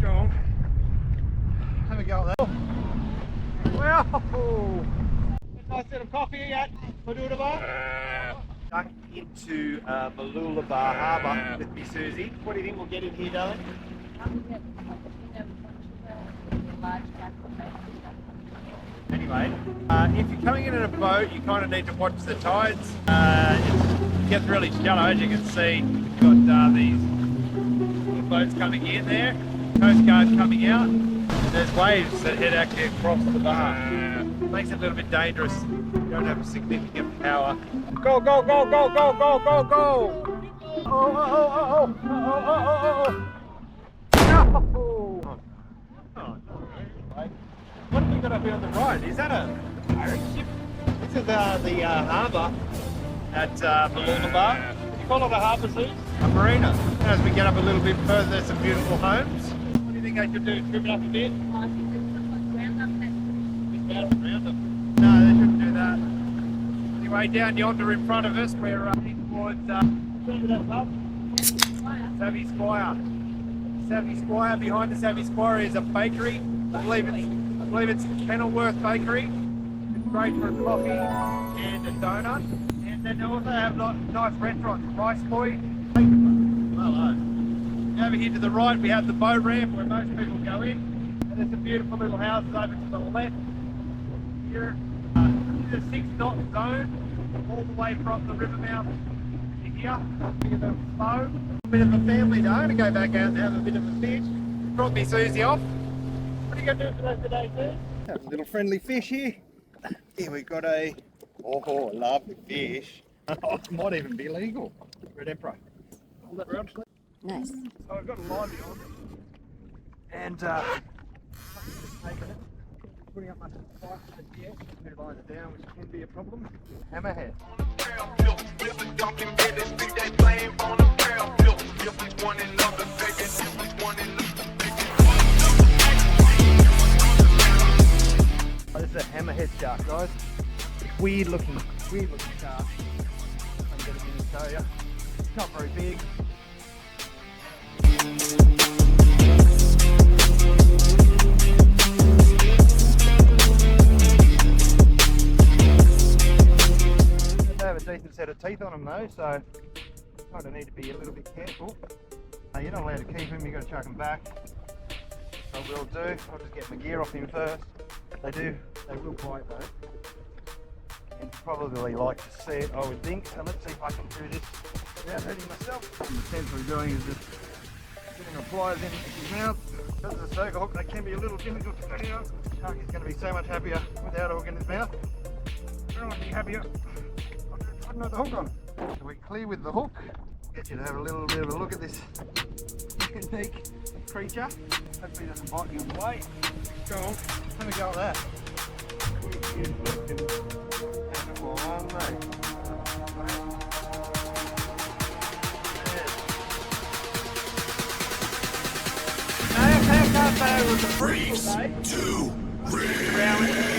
Strong. Have a go at that. Wow! Nice bit of coffee at Mooloolaba. Duck into Mooloolaba Harbour with me, Susie. What do you think we'll get in here, darling? Anyway, if you're coming in a boat, you kind of need to watch the tides. It gets really shallow, as you can see. You've got these little boats coming in there, Coast Guard coming out. There's waves that head actually across the bar. Makes it a little bit dangerous. You don't have significant power. Go, go, go, go, go, go, go, go! Oh, oh, oh, oh, oh, oh, oh, oh, no! Oh, what have we got up here on the right? Is that a pirate ship? This is the harbour at Mooloolaba. You call it a harbour, Sue? A marina. As we get up a little bit further, there's some beautiful homes. What do you think I should do? Trim it up a bit? Round them. No, they shouldn't do that. Anyway, down yonder in front of us, we're heading towards Savvy Squire. Savvy Squire. Behind the Savvy Squire is a bakery. I believe it's Kenilworth Bakery. It's great for a coffee and a donut. And then they also have nice restaurants. Rice Boy. Hello. Over here to the right, we have the boat ramp where most people go in. And there's some beautiful little houses over to the left. Here, this is a 6-knot zone, all the way from the river mouth to here. Look at the boat. A bit of a family day to go back out and have a bit of a fish. Brought me Susie off. What are you going to do for the rest of the day, Sue? Have a little friendly fish here. Here we've got a, lovely fish. It might even be legal. Red Emperor. Hold that round. Nice. So I've got a line on. And putting up my spike at the edge, two lines down, which can be a problem. Hammerhead. Oh, this is a hammerhead shark, guys. Weird looking shark. I'm going to show you. It's not very big. They have a decent set of teeth on them though, so you kind of need to be a little bit careful. You're not allowed to keep him, you've got to chuck him back. I will do. I'll just get my gear off him first. They will bite though. And probably like to see it, I would think. So let's see if I can do this without hurting myself. And the sense we're doing is just putting the pliers in his mouth. Because of the circle hook, they can be a little difficult to get out. The shark is going to be so much happier without a hook in his mouth. I want to be happier. I don't know the hook on. So we're clear with the hook. Get you to have a little bit of a look at this unique creature. Hopefully it doesn't bite you on the way. Go on, have a go at that. Animal, aren't they? I can't say it was a 3, 2, 1.